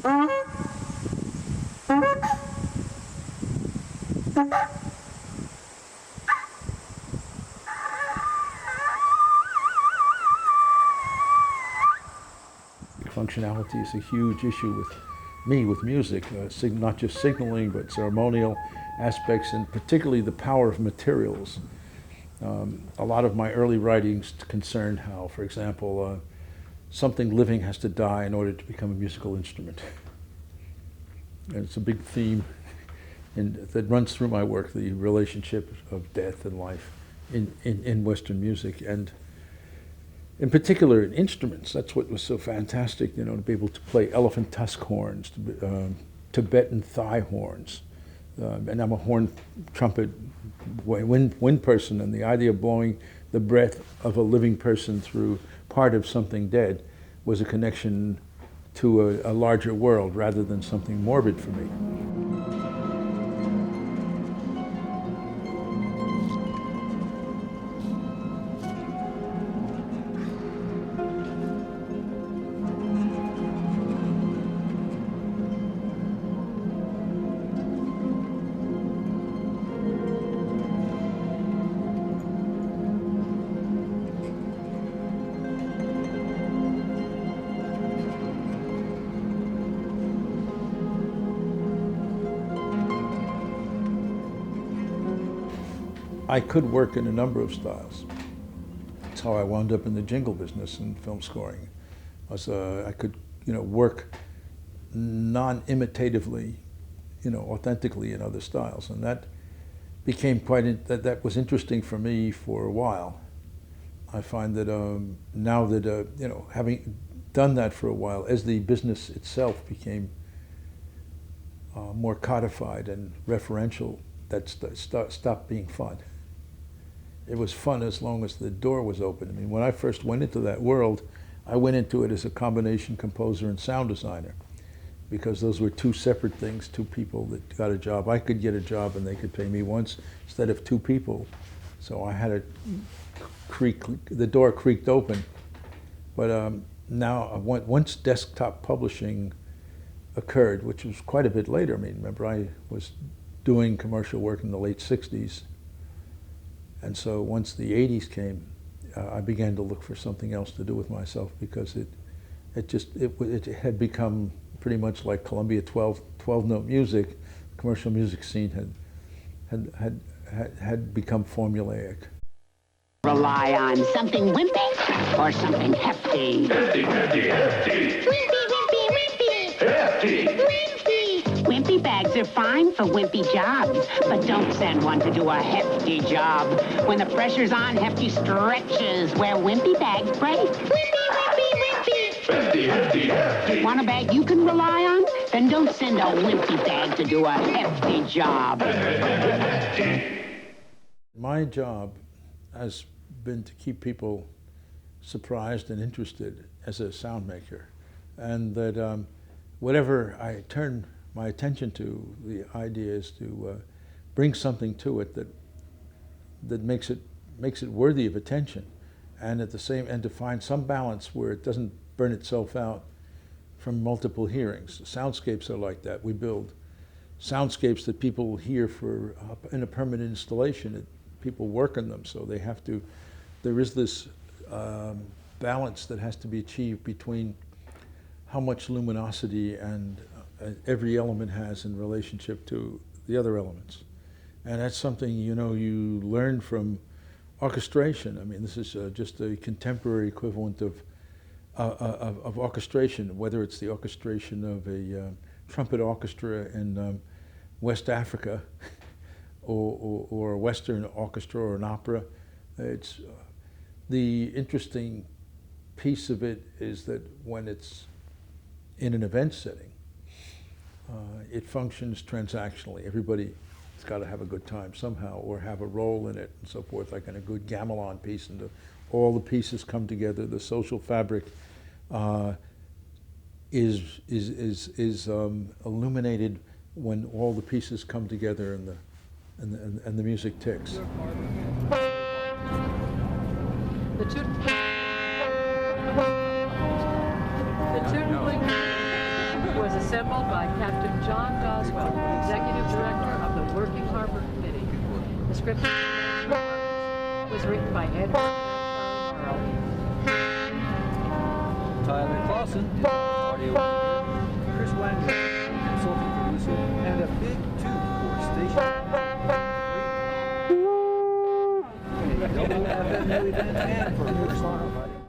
Functionality is a huge issue with me, with music, not just signaling, but ceremonial aspects, and particularly the power of materials. A lot of my early writings concerned how, for example, something living has to die in order to become a musical instrument. And it's a big theme that runs through my work, the relationship of death and life in Western music. And in particular, in instruments, that's what was so fantastic, to be able to play elephant tusk horns, Tibetan thigh horns. And I'm a horn trumpet wind person, and the idea of blowing the breath of a living person through part of something dead was a connection to a larger world rather than something morbid for me. I could work in a number of styles. That's how I wound up in the jingle business and film scoring. I could, work non-imitatively, authentically in other styles, and that became that was interesting for me for a while. I find that now that having done that for a while, as the business itself became more codified and referential, that stopped being fun. It was fun as long as the door was open. I mean, when I first went into that world, I went into it as a combination composer and sound designer, because those were two separate things, two people that got a job. I could get a job and they could pay me once instead of two people. So I had the door creaked open. But now, once desktop publishing occurred, which was quite a bit later, I mean, remember I was doing commercial work in the late 60s. And so once the 80s came, I began to look for something else to do with myself, because it had become pretty much like Columbia 12-note music. Commercial music scene had become formulaic. Rely on something wimpy or something hefty. Hefty. Hefty. Wimpy bags are fine for wimpy jobs, but don't send one to do a hefty job. When the pressure's on, hefty stretches where wimpy bags break. Hefty. Want a bag you can rely on? Then don't send a wimpy bag to do a hefty job. My job has been to keep people surprised and interested as a sound maker, and that whatever I turn my attention to, the idea is to bring something to it that makes it worthy of attention, and to find some balance where it doesn't burn itself out from multiple hearings. Soundscapes are like that. We build soundscapes that people hear in a permanent installation. People work on them, so there is this balance that has to be achieved between how much luminosity and every element has in relationship to the other elements. And that's something, you learn from orchestration. I mean, this is just a contemporary equivalent of orchestration, whether it's the orchestration of a trumpet orchestra in West Africa or a Western orchestra or an opera. It's the interesting piece of it is that when it's in an event setting, it functions transactionally. Everybody's got to have a good time somehow, or have a role in it, and so forth, like in a good gamelan piece, and all the pieces come together. The social fabric is illuminated when all the pieces come together and the music ticks. was assembled by Captain John Doswell, Executive Director of the Working Harbor Committee. The script was written by Edward and Charlie Morrow. Tyler Clausen is our audio engineer. Chris Wanger, consulting producer, and a big toot for station. Double FM New Event and for